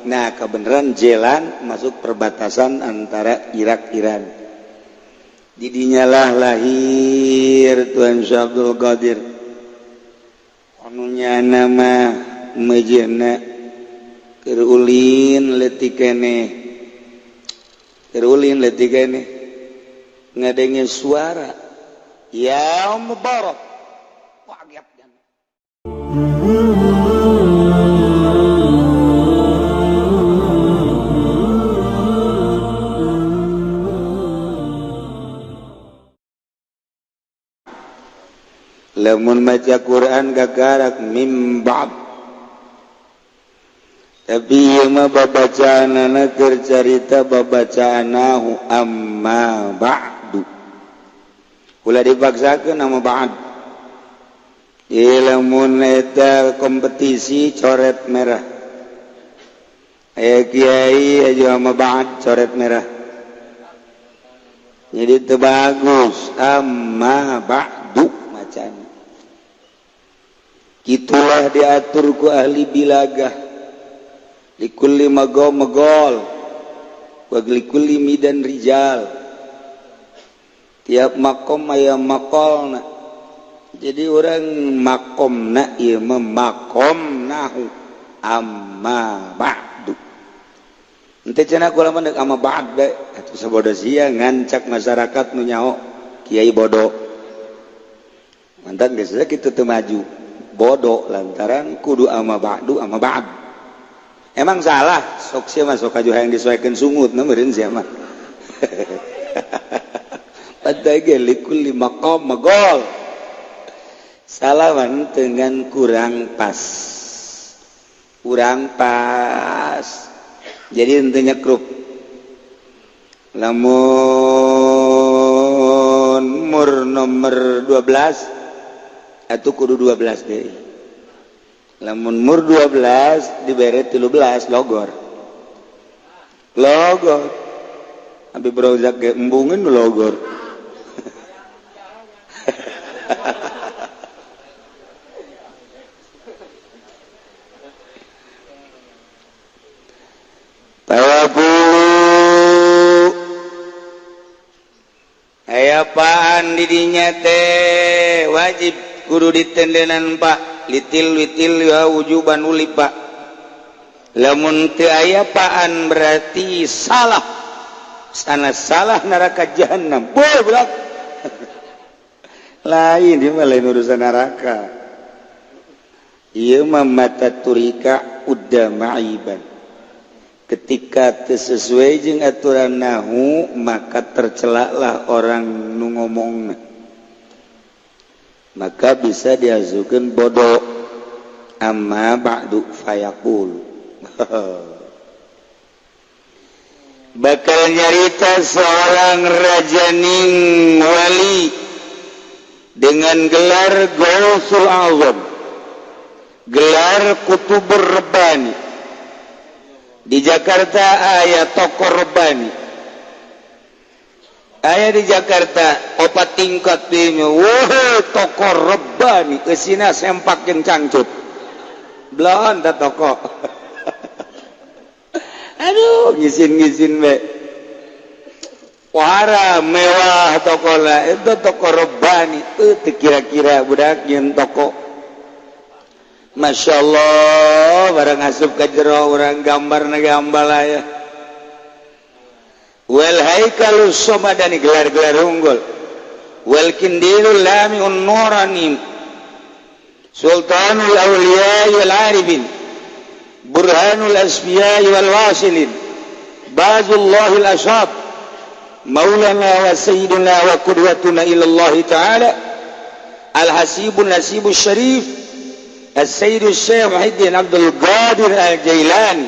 Nah kebenaran jalan masuk perbatasan antara Irak Iran. Didinyalah lahir Tuan Syekh Abdul Qadir. Anunya nama mejena keur ulin leutik keneh. Keur ulin leutik keneh. Ngadenge suara. Ya Mubarak. Wagiat dan. Lamun maca Quran gagarak mim ba'd. Tapi ieu mah babacaanna keur carita babacaanahu amma ba'du. Ulah dipaksakeun nama ba'd. Lamun eta kompetisi coret merah. Aya kiai aya amma ba'd coret merah. Jadi teu bagus amma ba'du macana. Itulah diatur ku ahli bilagah likulli magol wa likulli midan rijal. Tiap makom aya makolna. Jadi orang makomna ieu mah makomnahu amma ba'du. Henteu cenah kula mah deuk amma ba'd bae atuh sabodo sia ngancak masyarakat nu nyaho kiai bodoh. Mantan geus kitu teu maju. Bodoh lantaran kudu amma ba'du amma ba'd. Emang salah sok sia mah sok aju hayang disesuaikeun sungut na meureun sia mah. Padahal ge likulli maqam magol. Salah mah dengan kurang pas. Kurang pas. Jadi henteu nyekruk. Lamun mur nomor 12 atuh kudu 12 deui. Lamun mur 12 dibere 13 logor. Logor. Abi brojak ge embungeun logor. Tawakul. Aya apaan di dinya teh wajib kudu ditendenan Pak litil ya wujuban uli Pak. Lamun teu aya paan berarti salah. Sana salah neraka jahanam. Boblok. Lain ieu mah lain urusan neraka. Ieu mah mata turika udamaiban. Ketika teu sesuai jeung aturan nahu maka tercelaklah orang nu ngomongna. Maka bisa diajukan bodoh amma ba'du fayaqul. Bakal nyarita seorang rajaning wali dengan gelar Gausul Azam, gelar Kutubur Rabbani. Di Jakarta aya tokoh Rabbani. Aya di Jakarta opat tingkat dinya. Wah, tokoh Rabbani keusina sempak jeung cangcut. Belon ta tokoh. Aduh, ngisin-ngisin we. Wara mewah tokohna itu tokoh Rabbani. Teu kira-kira budak nyeun tokoh. Masya Allah, barang asup ka jero urang gambarna gambal aya. Wal haikalus somadani gelar-gelar unggul. Wal kindilul lami'un nurani. Sultanul awliya wal arifin. Burhanul asfiya wal wasilin. Bazullahil ashab. Maulana wa sayyiduna wa qudwatuna ilallah ta'ala. Al-hasibun nasibus syarif. As-Sayyidul Syekh Muhyiddin Abdul Qadir Al-Jailani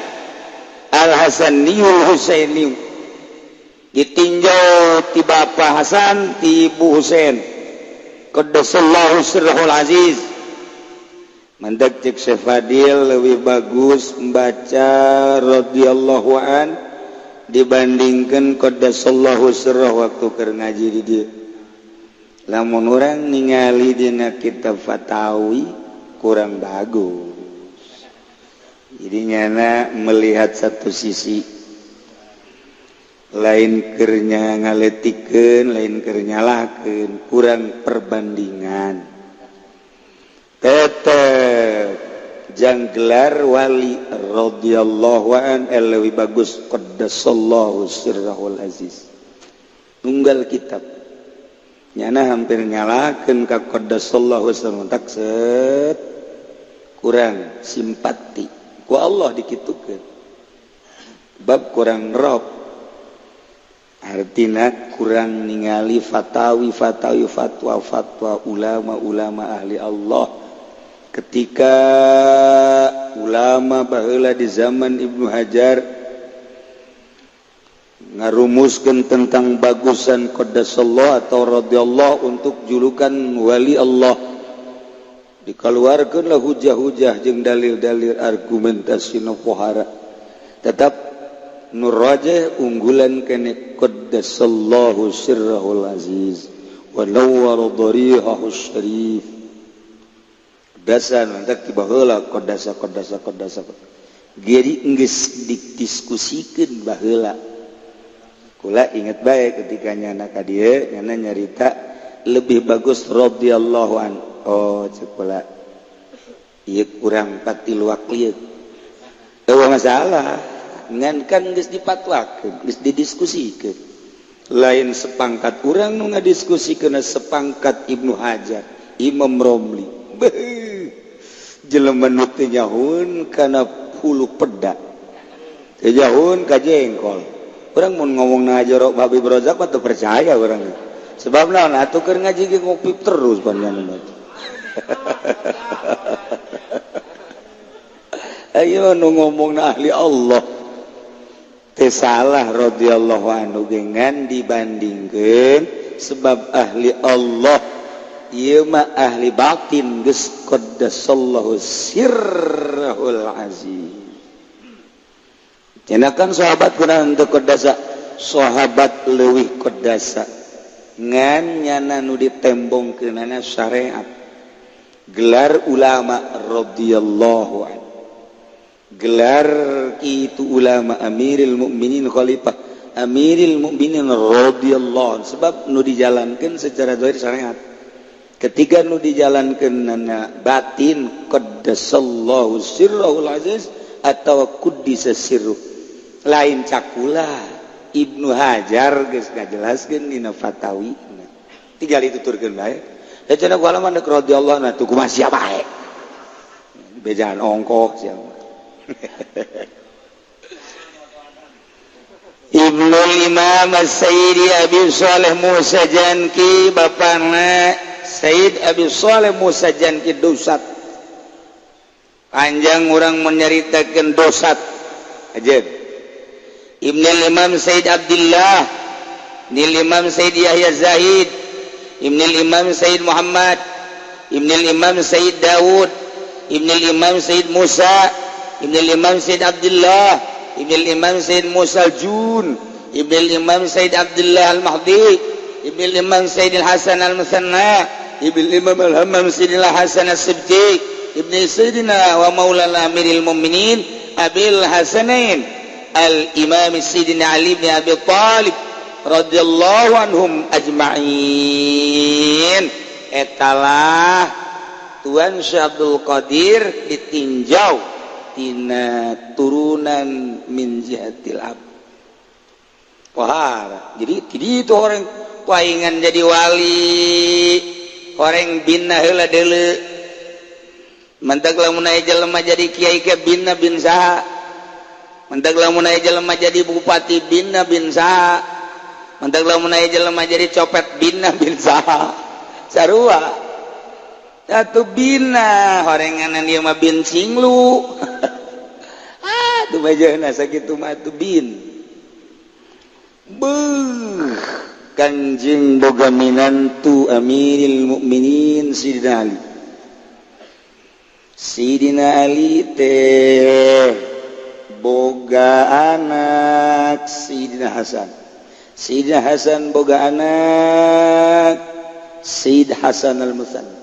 Al-Hasaniyul Husaini ditinjau ti Bapak Hasan ti Ibu Husain Qaddasallahu sirrahul aziz. Mandak cek Syekh Fadil lebih bagus membaca radhiyallahu an dibandingkan Qaddasallahu sirrah waktu keur ngaji di dieu. Lamun urang ningali dina kitab fatawi kurang bagus. jadinya melihat satu sisi lain kernya ngaletikan lain kernyalakan kurang perbandingan tetap jang gelar wali radhiyallahu an lebih bagus qaddasallahu sirrahul aziz tunggal kitab nyana hampir nyalakan ka qaddasallahu sirrahul takset kurang simpati ku Allah dikitukeun bab kurang rob artina kurang ningali fatwa ulama ahli Allah ketika ulama baheula di zaman Ibnu Hajar ngarumuskeun tentang bagusan qaddasallahu atau radhiyallahu untuk julukan wali Allah dikeluarkeunlah hujah-hujah jeung dalil-dalil argumentasi nu pohara tetap nur rajih unggulan kene qaddasallahu sirrahul aziz wa nawwara dharihahu syarif dasan mantak tiba heula qaddasa geri geus didiskusikeun baheula kula inget bae ketika nyana ka dieu nyana nyarita lebih bagus radhiyallahu an oh ceuk kula ieu kurang pati luak lieu teu masalah ngan kan geus dipatwakeun geus didiskusikeun lain sepangkat urang nu ngadiskusikeun sepangkat Ibnu Hajar Imam Romli jelema nu teu nyahoun kana hulu peda teu nyahoun ka jengkol urang mun ngomongna Hajar Habib Rozak mah teu percaya urang sebab naon atuh keur ngaji ge ngopi terus panjenengan ayo nu ngomongna ahli Allah salah radhiyallahu anhu dengan dibandingkeun sebab ahli Allah ieu mah ahli batin geus qaddasallahu sirrahul aziz cenah kan sahabat kunaon teu qaddasa sahabat leuwih qaddasa ngan nyana nu ditembongkeunana syariat gelar ulama radhiyallahu anhu gelar itu ulama Amiril Mukminin Khalifah Amiril Mukminin radhiyallahu sebab nu dijalankan secara zahir syariat ketika nu dijalankan nana batin qaddasallahu sirrahul aziz atau quddisa sirruh lain cakula Ibnu Hajar geus ngajelaskeun dina fatawi tinggal dituturkeun bae da cenah ku alaman deuk radhiyallahu anhu tuh kumaha sia bae bejaan ongkos sia Ibnul Imam Sayyidi Abi Shalih Musa Janki bapana Sayyid Abi Shalih Musa Janki dosat panjang orang menyaritakeun dosat aja Ibnul Imam Sayyid Abdullah Ibnul Imam Sayyid Yahya Zahid Ibnul Imam Sayyid Muhammad Ibnul Imam Sayyid Daud Ibnul Imam Sayyid Musa Ibnul Imam Sayyid Abdullah Ibnul Imam Sayyid Musa Al-Jun Ibnul Imam Sayyid Abdullah Al-Mahdi Ibnul Imam Sayyid Al-Hasan Al-Musanna Ibnul Imam Al-Hammam Sayyid Al-Hasan Al-Sibti Ibnul Sayyidina wa Maulana Amiril Mu'minin Abil Hasanain Al-Imam Sayyidina Ali bin Abi Talib radhiyallahu anhum ajma'in etalah Tuan Syekh Abdul Qadir ditinjau tina turunan min jihatil ab pohara jadi itu orang paingan jadi wali orang binna heula deuleu mentak lamun aya jelema jadi kiai ke binna bin saha mentak lamun aya jelema jadi bupati binna bin saha mentak lamun aya jelema jadi copet binna bin saha sarua satu binna horenganan ieu mah bin singlu tuh bajana sakitu mah tuh bin beuh Kanjeng boga minantu Amiril Mukminin Sidina Ali teh boga anak Sidina Hasan boga anak Sayyid Hasan Al-Musanna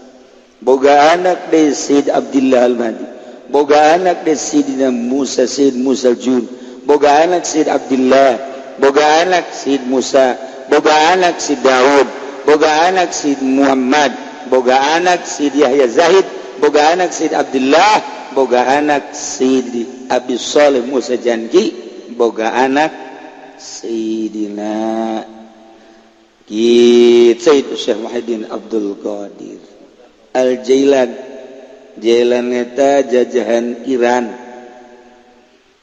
boga anak dari Sayyid Abdullah Al-Mahdi boga anak de Sidina Musa Sid Musa Jun, boga anak Sid Abdullah, boga anak Sid Musa, boga anak Sid Daud, boga anak Sid Muhammad, boga anak Sid Yahya Zahid, boga anak Sid Abdullah, boga anak Sid Abi Shalih Musa Janji, boga anak Sayyidina Sayyid Syekh Muhyiddin Abdul Qadir Al-Jailan. Jailan eta jajahan Iran.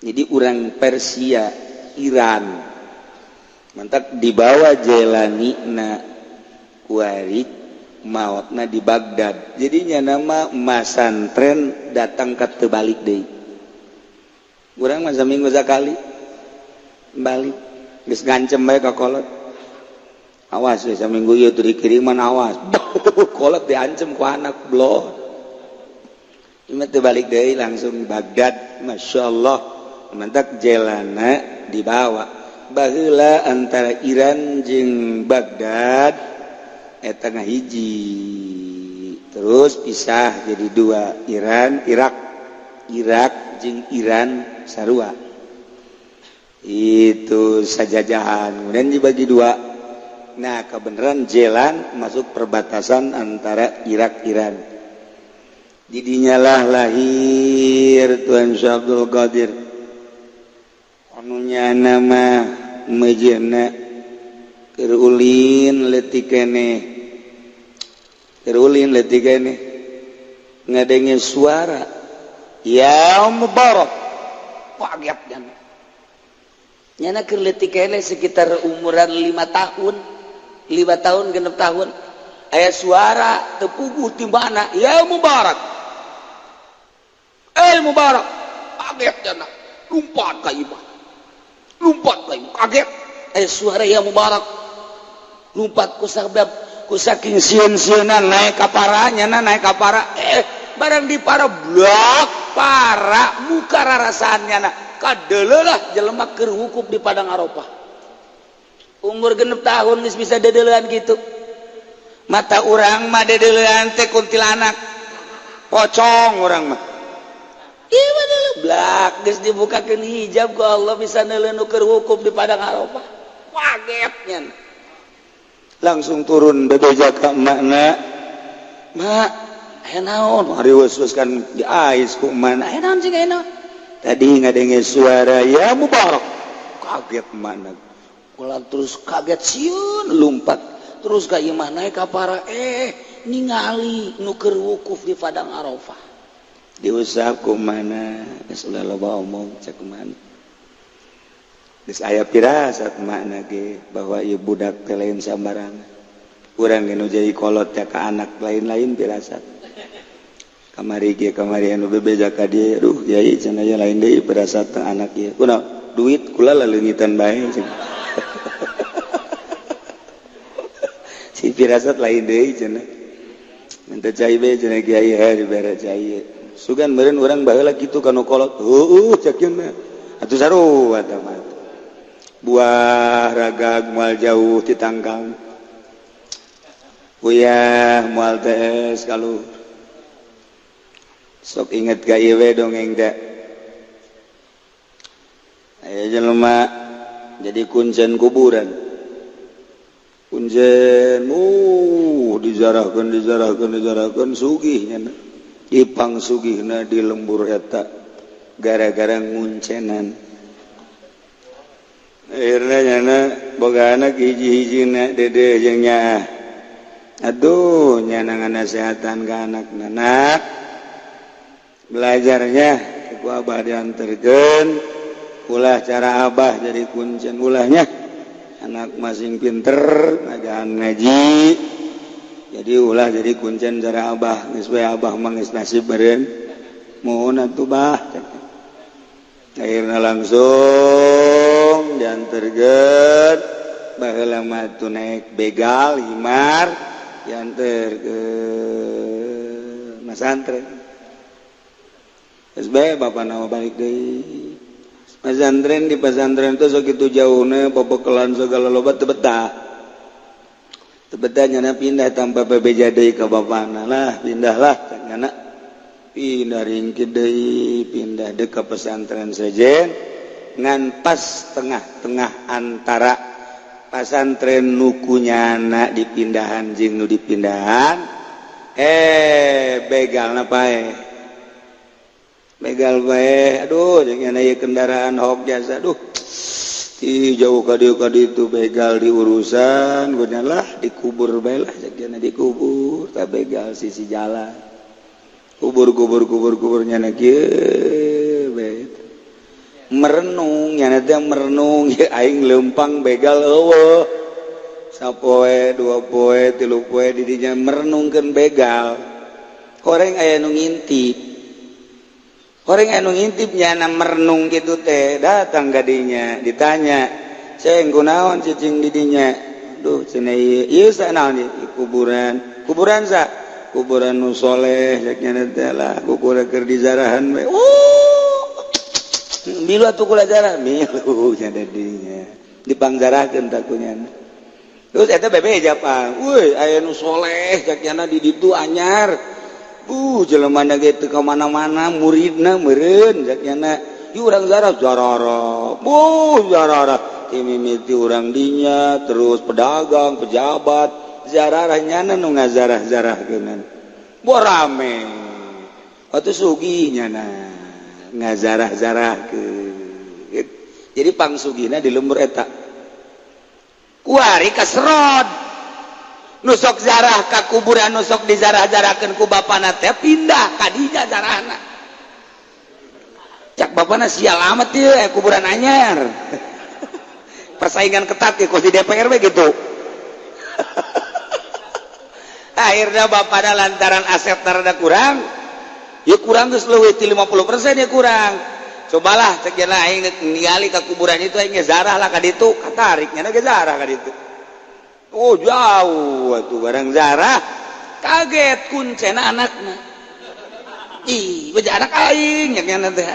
Jadi orang Persia Iran. Mantap dibawa Jailani na kuari mautna di Baghdad. Jadinya nama masantren datang ke tebalik deui. Urang masa minggu sakali balik geus ngancem bae ka kolot. Awas ya minggu ieu teu dikiriman awas. Kolot diancem ku anak blon. Ieu teh balik deui langsung Baghdad, masyaallah. Mantap jailana dibawa. Baheula antara Iran jeung Baghdad eta ngahiji. Terus pisah jadi dua, Iran, Irak jeung Iran sarua. Itu sajajahan. Kemudian dibagi dua. Nah, kebenaran jalan masuk perbatasan antara Irak Iran. Didinyalah lahir Tuan Syekh Abdul Qadir. Anunya nama mejena kerulin leutik keneh. Kerulin leutik keneh. Ngadenge suara. Ya Mubarak. Kaget jan. Nyana keur leutik keneh sekitar umuran 5 tahun. 5 tahun genep tahun aya suara tepuguh timbana ya Mubarak Mubarak kaget jana lumpat ka imah kaget suara ya Mubarak lumpat ku sabab ku saking sieun-sieunan naik ka para barang di para blok para muka rarasaannya kadeleulah jelema keur wukuf di padang Arafah. Umur genep tahun geus bisa dedeulean gitu. Mata urang mah dedeulean teh kuntilanak. Pocong urang mah. Ieu mah deuleu blak geus dibukakeun hijab ku Allah bisa neuleun keur wukuf di padang Arafah. Kagetnya. Langsung turun bebeja ka emakna. Mak, aya naon? Ari weus kan diais ku emakna. Aya naon cing aya naon? Tadi ngadenge suara ya Mubarak. Kaget emakna. Ulah terus kaget sieun lumpat terus ka imah naik ka para ningali nu keur wukuf di padang Arafah. Diusap ku mana geus ulah loba omong cek mana. Geus aya pirasat makna ge bahwa ieu budak teh lain sambarangan. Urang ge nu jadi kolot teh ka anak lain-lain pirasat. Kamari anu bebeja ka dieu aduh yai cenah aya lain deui pirasat teh anak ieu. Kunaon duit kula leungitan bae cenah. Si firasat lain deui cenah. Minta cai bae cenah kiai hari bare cai. Sugan meureun urang baheula kitu kanu kolot. Heueuh cek yeun mah. Atuh sarua tah mah. Buah ragag moal jauh ti tangkang. Uyah moal teh kalu. Sok inget ka ieu we dongeng teh. Aya jelema jadi kuncen kuburan. Kunjen dijarahkan sugihnya ipang sugihna di lembur eta gara-gara nguncenan akhirnya nyana boga anak hiji-hijina dede jeung nyaah aduh nyana nganasehatan ka anak belajarnya ku abah dianterkeun ulah cara abah jadi kuncen ulahnya anak masing pinter ngaji jadi ulah jadi kuncen cara abah geus bae abah mah geus nasib beureun mohon atuh bah akhirna langsung dianterkeun baheula mah tuh naik begal himar dianterkeun masantren geus bae bapana balik deui. Pesantren di pesantren itu segitu jauhnya pepekelan segala loba teu betah nyana pindah tanpa bebeja deui ka bapana lah pindahlah nyana pindah dekat pesantren sejen ngan pas tengah-tengah antara pasantren nukunya anak dipindahan jeung nu dipindahan begal bae aduh jeung aya kendaraan hok jasa aduh jauh ka dieu begal diurusan benalah dikubur bae lah jeung dikubur ta begal sisi jalan kubur-kuburnya merenung merenung aing lempang begal eueuh sapoe dua poe tilu poe didinya merenungkeun begal horeng aya nu ngintip nyana merenung kitu teh datang ka dinya ditanya ceng kunaon cicing didinya duh cenah ieu sanaon kuburan sa kuburan nu soleh saknya teh lah kuburan keur dizarahan we milu atuh kula zarah milu nya dinya dipanggarakeun takunya terus eta bebeja pang weuy aya nu soleh saknya di ditu anyar jelema ge teu ka mana-mana muridna meureun saknya ieu urang zarah ti mimiti urang dinya terus pedagang pejabat zarah nyana nu ngazarah-zarahkeun rame atuh sugih nyana ngazarah-zarahkeun jadi pangsugihna di lembur eta kuari kasrod nu sok zarah ka kuburan nu sok dizarah-zarahkeun ku bapana teh pindah ka dinya zarahna cak bapana sial amat ieu kuburan anyar persaingan ketat ya kursi DPR we gitu akhirnya bapak lantaran aset rada kurang ya kurang geus leuwih ti 50% ya kurang cobalah cek jalan aing ningali ka kuburan itu aing zarah lah ka ditu katariknya ge zarah ka ditu jauh atuh barang zarah kaget kuncena anakna beja anak aing nya teh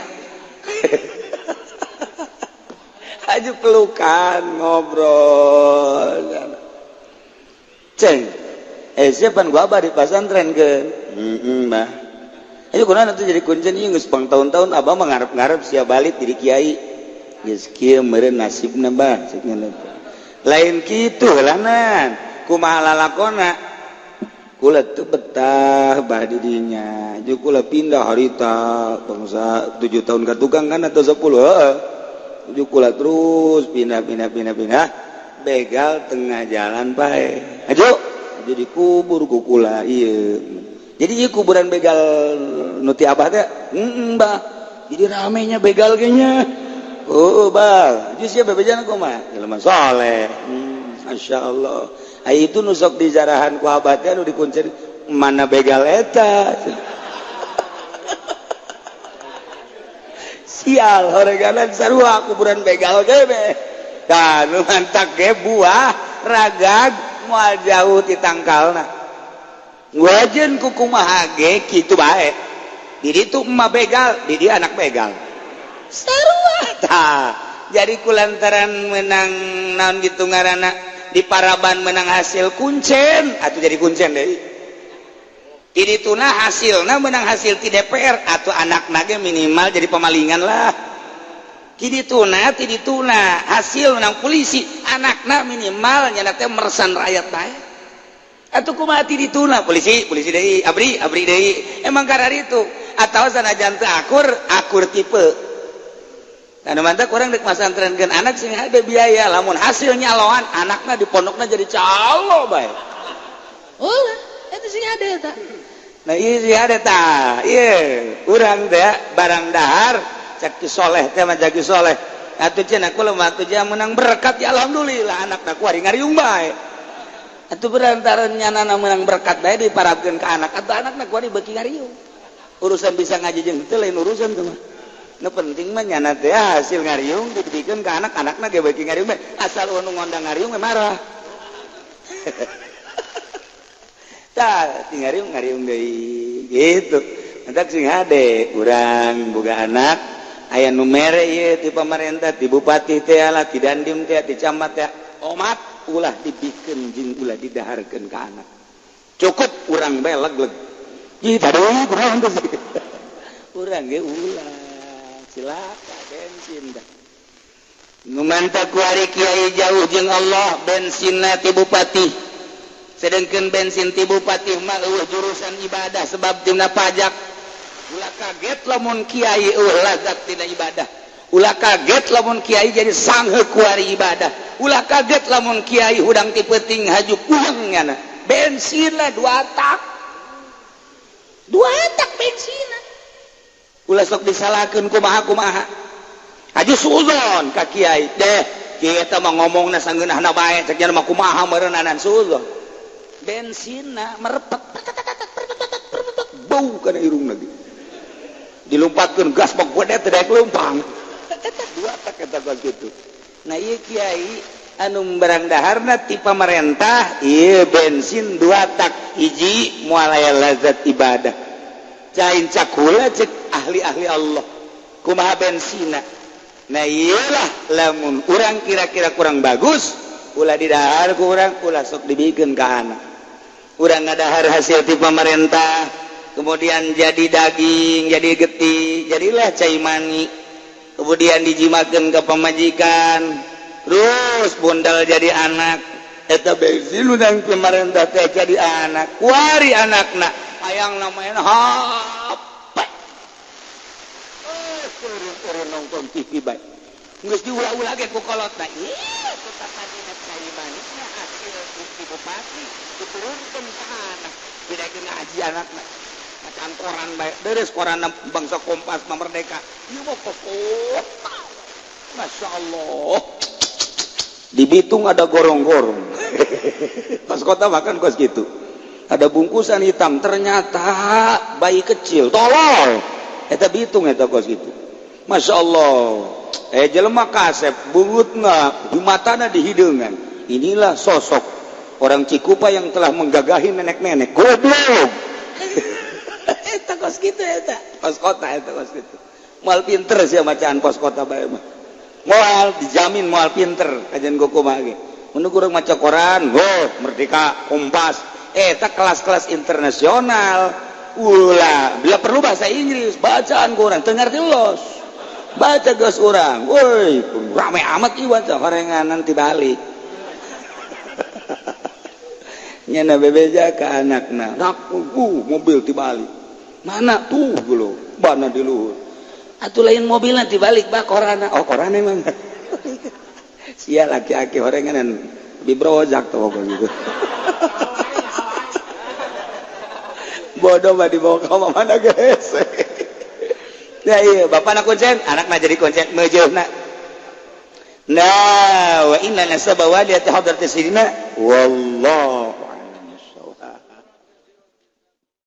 aju pelukan ngobrol ceng siapa gua abah di pasantren ke mbah ayo kunaon atuh jadi kuncen ieu geus pang tahun-tahun abah mah ngarep-ngarep sia balik jadi kiai geus kieu meureun nasibna bah saknya lain kitu helanan kumaha lalakonna kula teu betah bah di dinya jeung kula pindah harita bangsa 7 tahun ka tukang kan atau 10 heueuh jeung kula terus pindah begal tengah jalan bae ajo jadi kubur kukula iya jadi iya kuburan begal nuti abah teh mbah jadi ramenya begal kayaknya bah jadi siapa bejana kumaha jelema soleh Masya Allah itu nusok di jarahan ku abah teh nu dikuncen mana begal eta sial horeganan sarua kuburan begal ge be kan mantak ge buah ragag moal jauh ti tangkalna wajen ku kumaha ge kitu bae di ditu emak begal di dia anak begal sarua tah jadi kulantaran menang naon gitu ngaranna di Paraban menang hasil kuncen atuh jadi kuncen deui di dituna hasilna menang hasil ti DPR atuh anakna ge minimal jadi pemalingan lah tidituna hasil menang polisi anakna minimal nyana teh meresan rakyat bae atuh kumaha tidituna polisi deui abri deui emang karena itu atau sanajan teu akur tipe kana mantap urang dek masantrenkeun anak sing hade biaya lamun hasil nyaloan anakna di pondokna jadi calo bae ulah eta sing hade eta nah ieu sing hade tah ieu urang teh barang dahar caki soleh teh mah jagi soleh atuh cenah kula mah atuh menang berkat ya alhamdulillah anakna ku ari ngariung bae atuh berantaran nyanana menang berkat bae diparabkeun ka anak atuh anakna ku ari beuki ngariung urusan bisa ngaji jeung teu lain urusan teh mah nu penting mah nyana teh hasil ngariung dibikeun ka anak-anakna ge beuki ngariung bae asal nu ngondang ngariung marah tah ti ngariung deui gitu entak sing hade urang boga anak aya nu mere ieu ti pamarentah ti bupati teh lah ti dandim teh ti camat teh omat ulah dibikeun jeung ulah didaharkeun ka anak cukup urang bae legleg ih taduh kunaon teh urang ge ulah cilaka bensin dah nu mantap ku ari kiai jauh jeung Allah bensinna ti bupati sedengkeun bensin ti bupati mah jurusan ibadah sebab tina pajak ulah kaget lamun kiai lazat tina ibadah ulah kaget lamun kiai jadi sangheuk ku ari ibadah ulah kaget lamun kiai hudang ti peuting haju pulang nya bensin lah 2 tak bensin ulah sok disalahkeun kumaha haju suzon ka kiai deh kiai eta mah ngomongna sangeunahna bae cek nya mah kumaha meureunanan suzon bensinna merepet bau kana irungna ge dilompatkeun gas bak gede teh daek leumpang 2 tak eta kitu nah ieu kiai anu barang daharna ti pamarentah ieu bensin 2 tak hiji moal aya lazat ibadah cain cakula cek ahli-ahli Allah kumaha bensina nah iyalah lamun urang kira-kira kurang bagus ulah didahar ku urang ulah sok dibikeun ka anak urang ngadahar hasil ti pamarentah kemudian jadi daging jadi getih jadilah cai mani kemudian dijimakeun ka pamajikan terus bundal jadi anak eta bensin udang pamarentah teh jadi anak kuari anakna hayang namanya hape turun nongkrong TV baik geus diulah-ulah ge ku kolotna ieu tata dina cai manisna hasil bukti bupati diturunkeun ka anak bidakeun ngaji anakna macan koran bae deres koran bangsa Kompas Merdeka ieu mah pokok Masya Allah di Bitung ada gorong-gorong pas kota makan kos gitu ada bungkusan hitam ternyata bayi kecil tolol eta Bitung eta kos gitu Masya Allah jelema kasep bungutna di matana di hideungan inilah sosok orang Cikupa yang telah menggagahi nenek-nenek goblok eta kos gitu eta pos kota eta kos gitu moal pinter sia bacaan pos kota bae mah moal dijamin moal pinter kajian kumaha ge mun urang maca koran Merdeka Kompas eta kelas-kelas internasional ulah bila perlu bahasa Inggris bacaan ku urang teu ngarti los baca geus urang woi rame amat ieu baca horenganan ti balik nyana bebeja ka anakna nak mobil ti balik mana tuh geuleuh bana di luhur atuh lain mobilna ti balik ba korana oh korana emang sia laki-laki horenganan bibrojak tuh gitu bodoh mah dibawa ke mana guys ya iya bapak nak konsen anak nak jadi konsen mejeuhna nah wa inna nasaba waliyati hadratis sidina wallahu a'lam bissawab